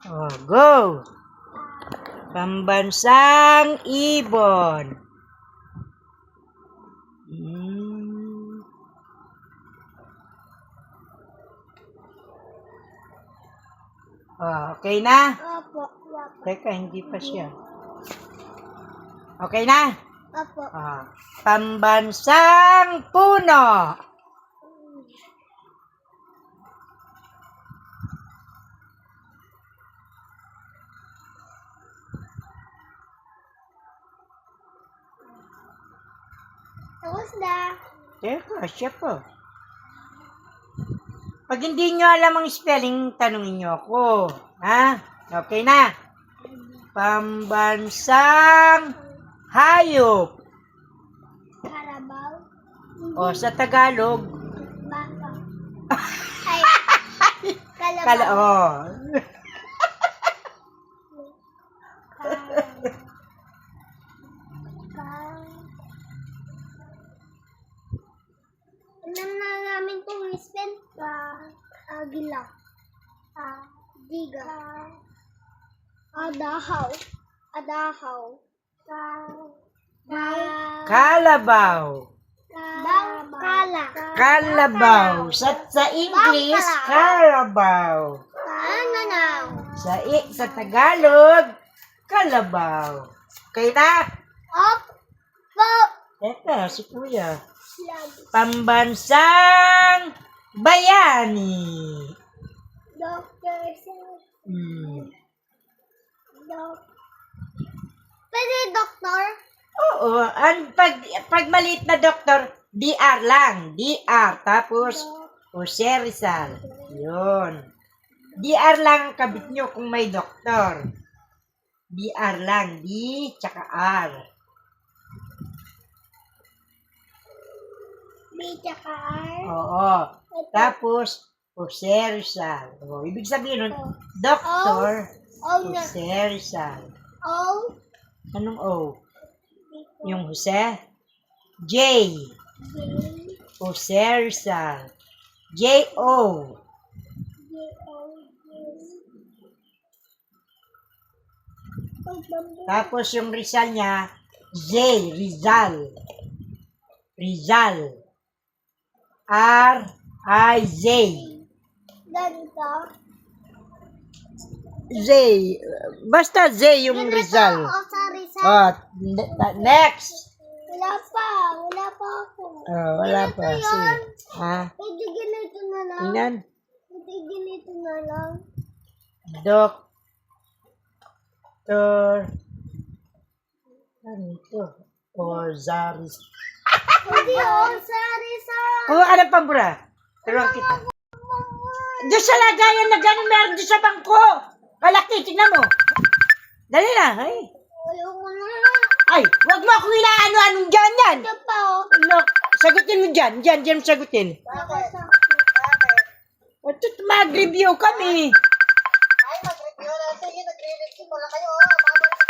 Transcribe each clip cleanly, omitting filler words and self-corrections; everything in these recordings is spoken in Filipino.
Oh, go! Pambansang ibon. Oh, okay na? Opo. Teka, hindi pa siya. Okay na? Opo. Pambansang puno. Tapos na. Teka, siya po. Pag hindi nyo alam ang spelling, tanungin nyo ako. Ha? Okay na? Pambansang hayop. Karabaw. O, sa Tagalog. Baka. Ay. Kalabaw. Alam na namin itong spell. Agila. Diga. Adahaw. Kalabaw. Kala. Kalabaw. Sa English, kalabaw. Ano na? Sa Tagalog, kalabaw. Okay na? Opo. Teka, si Kuya. Pambansang bayani. Doctor. Pwede doktor? Oo, pag maliit na doktor, DR lang. DR, tapos Jose Rizal. Yun. DR lang ang kabit nyo kung may doktor. DR lang. D, tsaka R. B tsaka R. Oo. Tapos, Jose Rizal. O, ibig sabihin nun, Dr. Jose Rizal. O. Anong O? Yung Jose? J. Jose Rizal. J-O. Tapos yung Rizal niya, Z. Rizal. Rizal. R-I-Z. Ganito. Z. Basta Z yung Rizal. O sa Rizal. Next. Wala pa ako. Wala pa. Ganito Sige. yun. Ha? Pwede ganito na lang. Inan? Pwede ganito na lang. Doctor. Ano ito? Ozaris. Pwede sa Rizal. Oh, ano pambura? Turuan kita. Doon sa lagayan na gano'n meron doon sa bangko. Kalaki, tignan mo. Dali na. Ayoko na lang. Ay, wag mo akong inaano-anong dyan yan. Ito pa o. Look, sagutin mo dyan. Dyan sagutin. Bakit? Ito, mag-review kami. Ay, mag-review na. Sige, nagre-review ko lang kayo.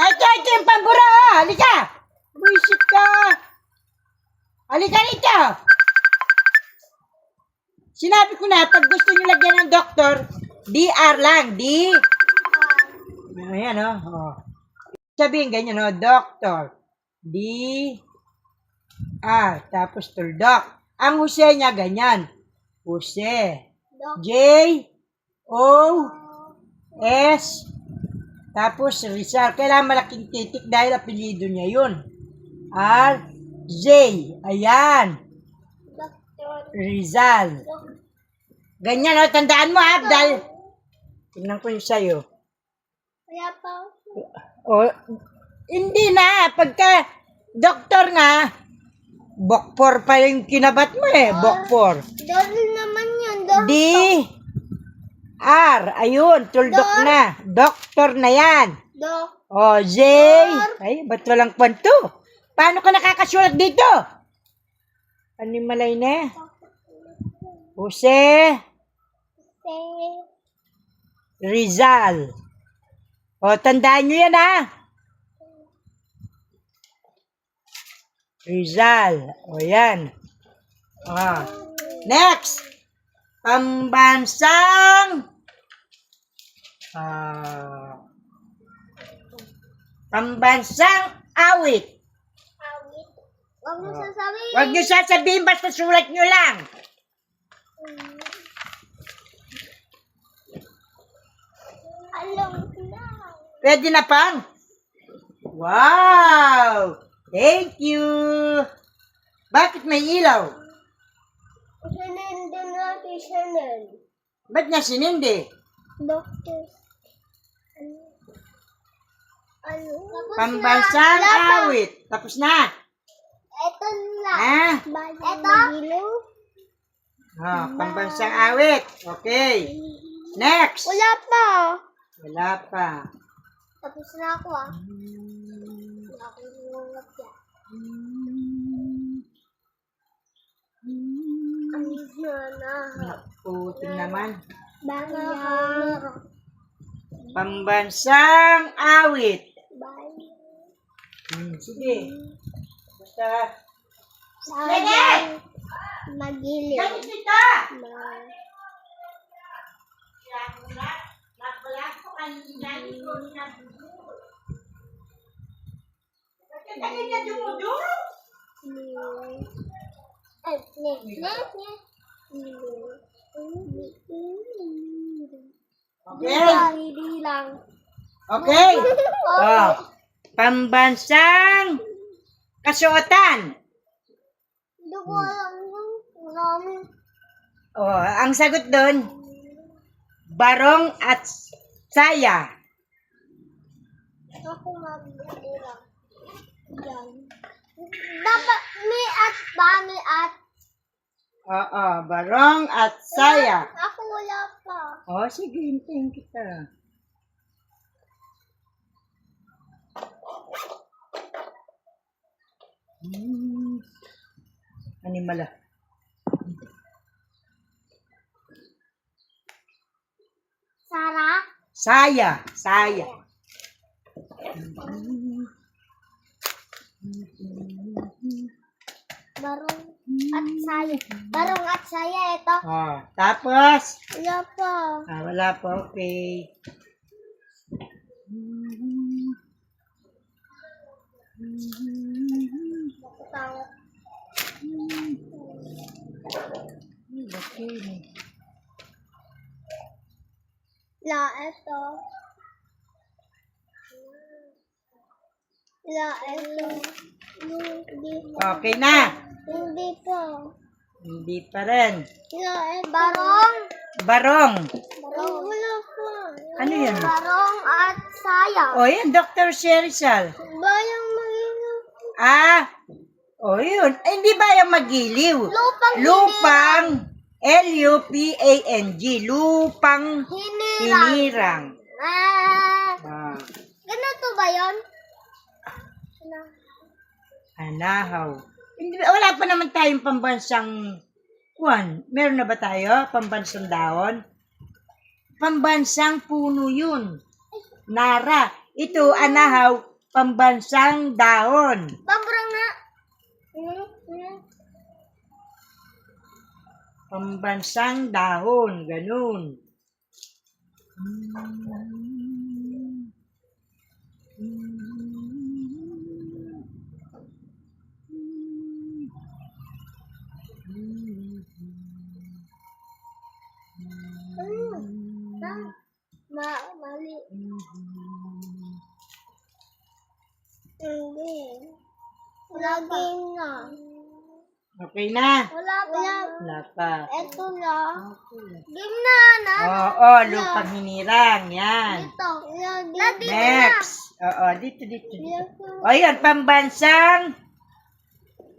Ito yung pambura. Halika. Buisit ka. Halika rito. Sinabi ko na, pag gusto nyo lagyan ng doktor, DR lang. D. Ayan, oh. Sabihin ganyan, doktor. D. R. Tapos tuldok. Ang Jose niya, ganyan. Jose. J. O. S. Tapos Rizal. Kailangan malaking titik dahil apelido niya yun. R. Z. Ayan. Rizal. Ganyan, tandaan mo, Abdal. Tingnan ko yung sa'yo. Kaya pa. Hindi na. Pagka doktor nga, bokpor pa yung kinabat mo bokpor. Dol naman yun. D. R. Ayun, tuldok na. Doktor na yan. Z. Ay, ba't walang kwanto? Paano ka nakakasulat dito? Animalay na. Jose Rizal. Tandaan nyo yan, Rizal. Yan. Next. Pambansang Ah, pambansang awit. Awit. Huwag mo sasabihin. Huwag niyo sasabihin, basta sulat niyo lang. Alam ko na. Pwede na pang? Wow! Thank you! Bakit may ilaw? Sinindi natin Chanel. Ba't niya sinindi? Doctor. Ano? Pambansang awit. Tapos na. Ito lang. Ah, Ito? pambansang awit. Okay. Next. Wala pa. Wala pa. Tapos na ako ah. Wala akong nungat yan. Ang sana. Putin naman. Bangya. Pambansang awit. Sige. Basta. Sayang. Magiliw. Ganito ito. Okay. lang. Okay. Oh. Pambansang kasuotan. Hindi ko alam yung namin. Oh, ang sagot doon, barong at saya. Ako magbilang. Yan. Dapat may at ba? May at. Oo, barong at saya. Ako wala pa. Oh, sige, hintayin kita. Animala. Sara? Saya, saya. Barong at saya. Barong at saya ito. Oh, tapos, Wala pa. wala pa, okay. Tawag. Okay. La ito. La ito. Hindi pa. Okay na. Hindi pa. Hindi pa rin. La ito. Barong. Barong. Barong. Wala pa. Ano yan? Barong at saya. O, yan, Dr. Sherizal. Bayang magiliw. Ah, o yun. Ay, hindi ba yung magiliw? Lupang Lupang, L-U-P-A-N-G. Lupang hinirang. hinirang. Ah, Ganito ba yun? anahaw. Hindi, wala pa naman tayong pambansang kuwan. Meron na ba tayo? Pambansang dahon? Pambansang puno yun. Nara. Ito, anahaw, pambansang dahon. Pambrang nga. Pambansang dahon. Ganun. Mali. Hindi. Lagi na. Okay na. Wala pa. Wala pa. Ito na. Game na, na. Oo, lupang hinirang. Yan. Dito. Dito na. Next. Oo, dito. O yun,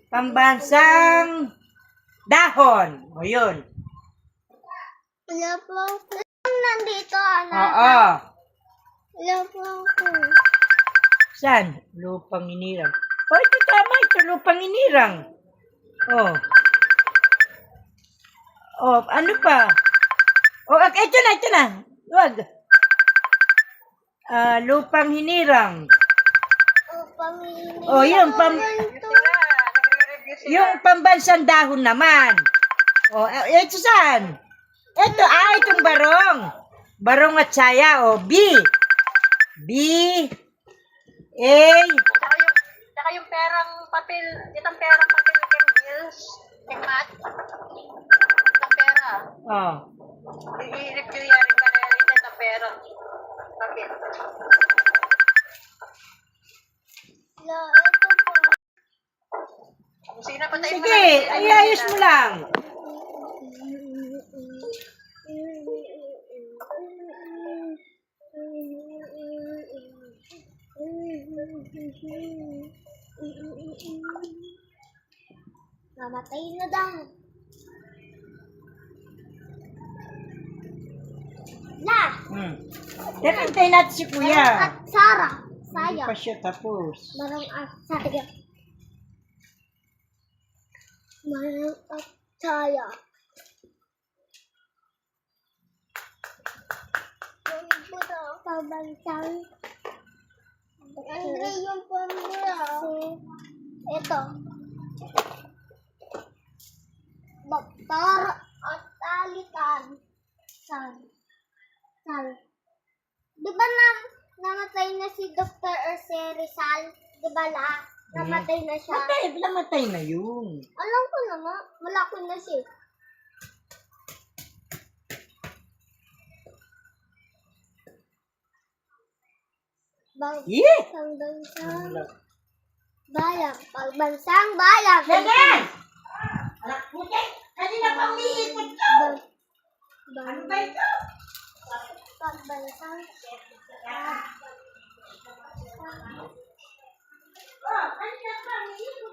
pambansang dahon. O yun. Wala pa. Nandito, anak. Oo. Wala pa ako. Saan? Lupang hinirang. O, ito tama. Ito, lupang hinirang. Oh. Oh, ano pa? Oh, ito na. Wag. Lupang hinirang. Pamili. Oh, yung pambansang dahon naman. Oh, ito saan? Itong barong. Barong at saya, o. B. B. A. Tsaka yung perang papel, itang perang papel ng bills, ng mat, ng pera. Oh. I-review yan rin ka na rin ng perang papel. La, ito po. Kung sino pa tayo Sige, ayos mo lang. Namatay na daw. La! Tinantay natin si Marang kuya. at Sara. Hindi Saya. pa siya tapos. Marang at saya. Marang at saya. Pabansang. Andre yung pambira. Ito. Doktor at talikan. Sal. Di ba namatay na si Dr. or si Rizal? Di ba la? Namatay na siya. Namatay na yun. Alam ko naman. Malaki na siya. Yeah! Pagbansang bayang. Pagbansang bayang. Ganyan! Anak puti! Kanina pa umiikot to! Ano ba ito? Pagbansang Oh, kanina pa umiikot.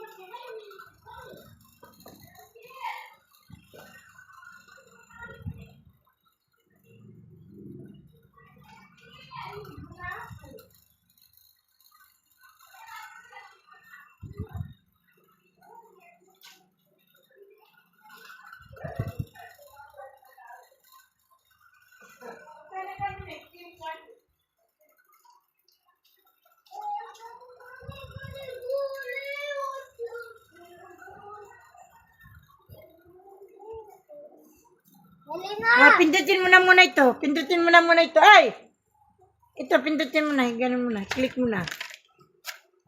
Hali na. Pindutin mo na muna ito. Pindutin mo na muna ito. Ay! Ito, pindutin mo na. Ganun mo na. Click mo na.